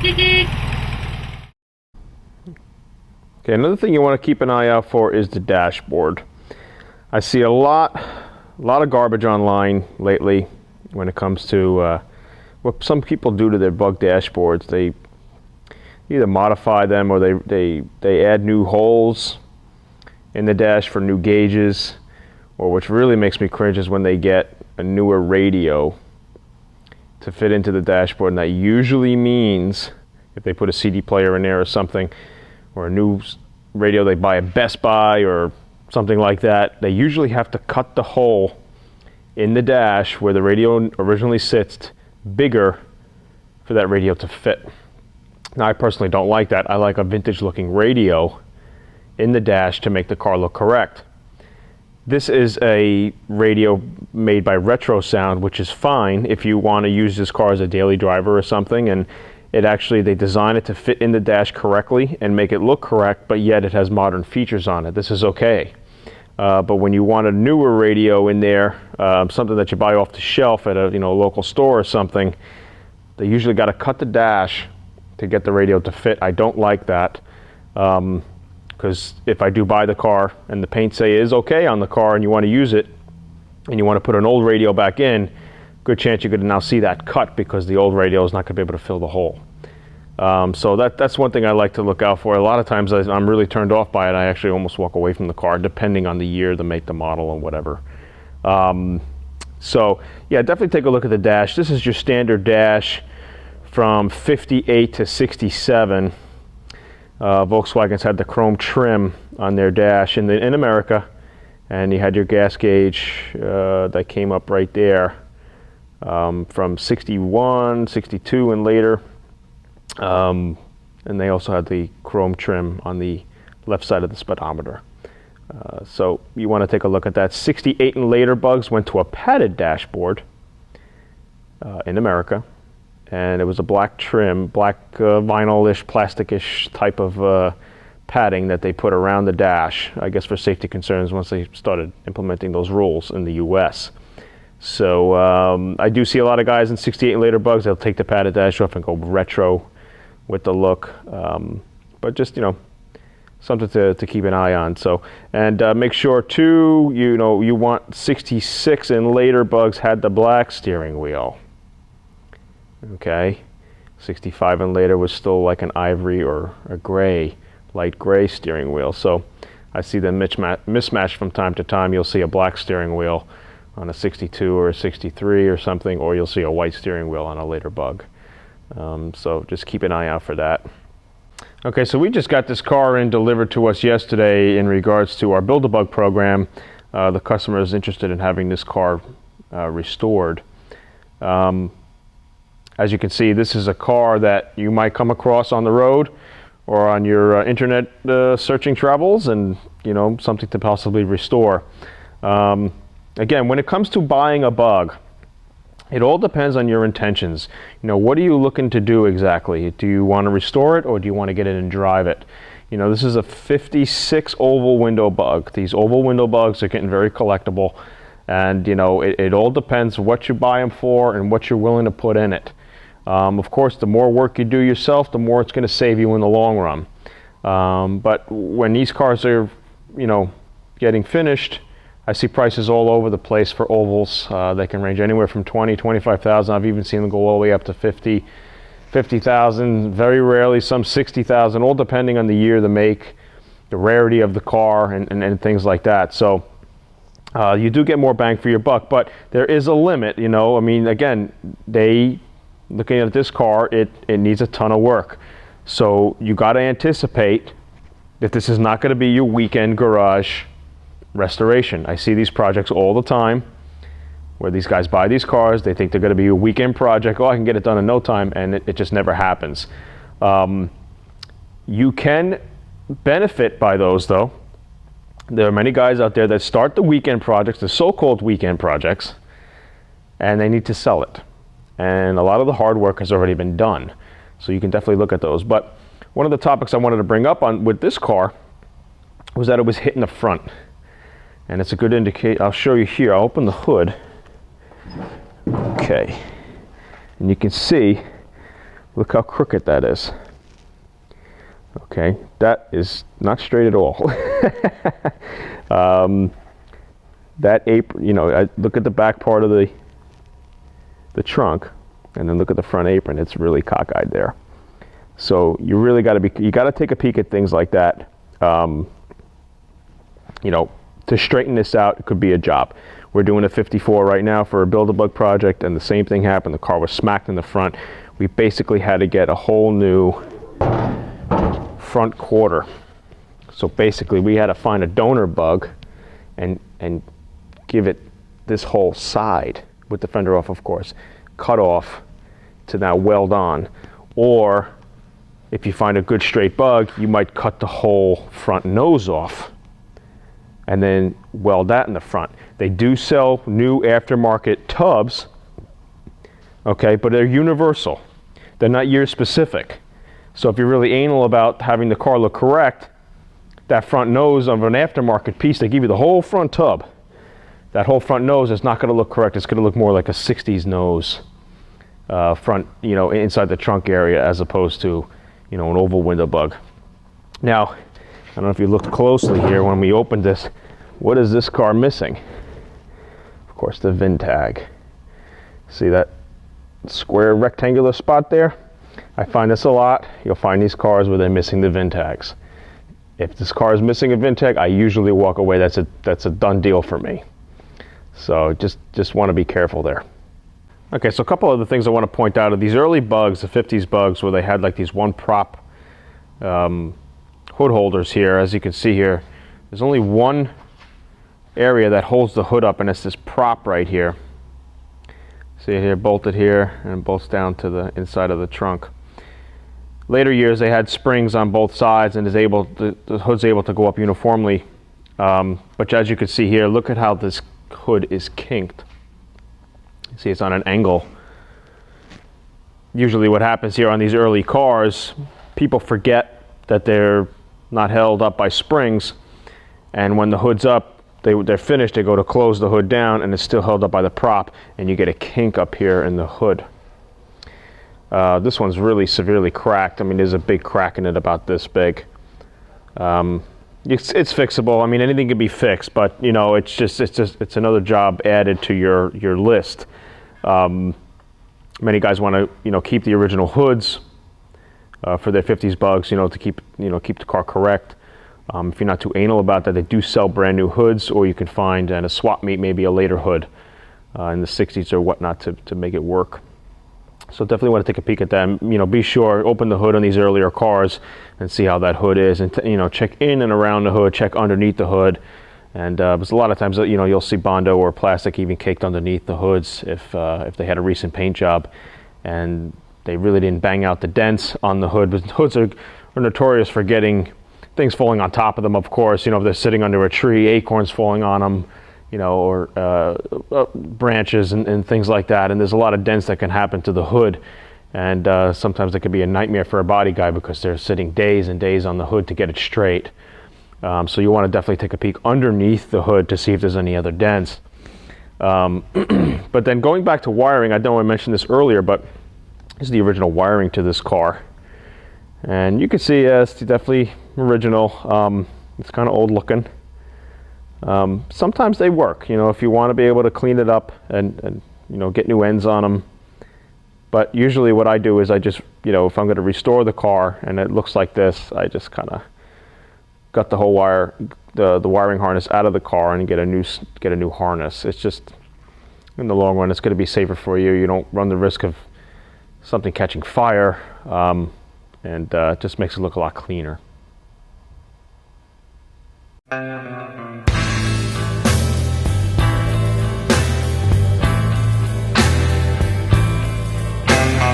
Okay, another thing you want to keep an eye out for is the dashboard. I see a lot of garbage online lately when it comes to what some people do to their bug dashboards. They either modify them or they add new holes in the dash for new gauges, or which really makes me cringe is when they get a newer radio to fit into the dashboard, and that usually means if they put a CD player in there or something, or a new radio they buy at Best Buy or something like that, they usually have to cut the hole in the dash where the radio originally sits bigger for that radio to fit. Now, I personally don't like that. I like a vintage looking radio in the dash to make the car look correct. This is a radio made by Retro Sound, which is fine if you want to use this car as a daily driver or something, and they design it to fit in the dash correctly and make it look correct, but yet it has modern features on it. This is okay. But when you want a newer radio in there, something that you buy off the shelf at a local store or something, they usually got to cut the dash to get the radio to fit. I don't like that. Because if I do buy the car and the paint say is okay on the car and you want to use it and you want to put an old radio back in, good chance you're going to now see that cut because the old radio is not going to be able to fill the hole. So that's one thing I like to look out for. A lot of times I'm really turned off by it. I actually almost walk away from the car depending on the year, the make, the model, and whatever. So yeah, definitely take a look at the dash. This is your standard dash from 58 to 67. Volkswagens had the chrome trim on their dash in America, and you had your gas gauge that came up right there from 61, 62, and later. And they also had the chrome trim on the left side of the speedometer. So you want to take a look at that. 68 and later bugs went to a padded dashboard in America. And it was a black trim, black vinyl-ish, plastic-ish type of padding that they put around the dash, I guess for safety concerns once they started implementing those rules in the US. So I do see a lot of guys in 68 and later bugs, they'll take the padded dash off and go retro with the look. But just, something to keep an eye on. So, and make sure too, you want 66 and later bugs had the black steering wheel. Okay, 65 and later was still like an ivory or a gray, light gray steering wheel. So I see them mismatched from time to time. You'll see a black steering wheel on a 62 or a 63 or something, or you'll see a white steering wheel on a later bug. So just keep an eye out for that. Okay, so we just got this car in delivered to us yesterday in regards to our Build-A-Bug program. The customer is interested in having this car restored. As you can see, this is a car that you might come across on the road or on your internet searching travels, and something to possibly restore. Again, when it comes to buying a bug, it all depends on your intentions. What are you looking to do exactly? Do you want to restore it, or do you want to get it and drive it? This is a 56 oval window bug. These oval window bugs are getting very collectible, and it all depends what you buy them for and what you're willing to put in it. Of course, the more work you do yourself, the more it's going to save you in the long run. But when these cars are, getting finished, I see prices all over the place for ovals. They can range anywhere from 20, 25,000. I've even seen them go all the way up to 50,000. Very rarely, some 60,000. All depending on the year, the make, the rarity of the car, and things like that. So you do get more bang for your buck, but there is a limit. Again, looking at this car, it needs a ton of work. So you got to anticipate that this is not going to be your weekend garage restoration. I see these projects all the time where these guys buy these cars, they think they're going to be a weekend project. Oh, I can get it done in no time, and it just never happens. You can benefit by those, though. There are many guys out there that start the weekend projects, the so-called weekend projects, and they need to sell it. And a lot of the hard work has already been done. So you can definitely look at those. But one of the topics I wanted to bring up with this car was that it was hit in the front. And it's a good indicator. I'll show you here. I'll open the hood. Okay. And you can see Look how crooked that is. Okay, that is not straight at all. That apron, you know, I look at the back part of the trunk, and then look at the front apron. It's really cockeyed there. So you really got to you got to take a peek at things like that. You know, to straighten this out, it could be a job. We're doing a 54 right now for a Build-A-Bug project, and the same thing happened. The car was smacked in the front. We basically had to get a whole new front quarter. So basically we had to find a donor bug and give it this whole side with the fender off, of course, cut off to now weld on. Or if you find a good straight bug, you might cut the whole front nose off and then weld that in the front. They do sell new aftermarket tubs, okay, but they're universal. They're not year specific. So if you're really anal about having the car look correct, that front nose of an aftermarket piece, they give you the whole front tub. That whole front nose is not going to look correct. It's going to look more like a 60s nose front, you know, inside the trunk area, as opposed to, you know, an oval window bug. Now, I don't know if you looked closely here when we opened this. What is this car missing? Of course, the VIN tag. See that square rectangular spot there? I find this a lot. You'll find these cars where they're missing the VIN tags. If this car is missing a VIN tag, I usually walk away. That's a done deal for me. So just want to be careful there. Okay, so a couple other things I want to point out are these early bugs, the 50s bugs, where they had like these one prop hood holders here. As you can see here, there's only one area that holds the hood up, and it's this prop right here. See it here, bolted here, and it bolts down to the inside of the trunk. Later years, they had springs on both sides, and the hood's able to go up uniformly. But as you can see here, look at how this hood is kinked. See, it's on an angle. Usually what happens here on these early cars, people forget that they're not held up by springs, and when the hood's up, they're finished, they go to close the hood down, and it's still held up by the prop, and you get a kink up here in the hood. This one's really severely cracked. I mean, there's a big crack in it about this big. It's fixable. I mean, anything can be fixed, but you know, it's another job added to your list. Many guys want to, you know, keep the original hoods for their 50s bugs, you know, to keep the car correct. If you're not too anal about that, they do sell brand new hoods, or you can find at a swap meet maybe a later hood in the 60s or whatnot to make it work. So definitely want to take a peek at that. You know, be sure, open the hood on these earlier cars and see how that hood is, and you know, check in and around the hood, check underneath the hood. And because a lot of times, you know, you'll see Bondo or plastic even caked underneath the hoods if they had a recent paint job and they really didn't bang out the dents on the hood. But hoods are notorious for getting things falling on top of them, of course. You know, if they're sitting under a tree, acorns falling on them, you know, or branches and things like that. And there's a lot of dents that can happen to the hood. And sometimes it can be a nightmare for a body guy because they're sitting days and days on the hood to get it straight. So you want to definitely take a peek underneath the hood to see if there's any other dents. But then going back to wiring, I know I mentioned this earlier, but this is the original wiring to this car. And you can see, it's definitely original. It's kind of old looking. Sometimes they work, you know, if you want to be able to clean it up and you know, get new ends on them. But usually what I do is I just, you know, if I'm going to restore the car and it looks like this, I just kind of got the whole the wiring harness out of the car and get a new harness. It's just, in the long run, it's going to be safer for you. You don't run the risk of something catching fire, and it just makes it look a lot cleaner.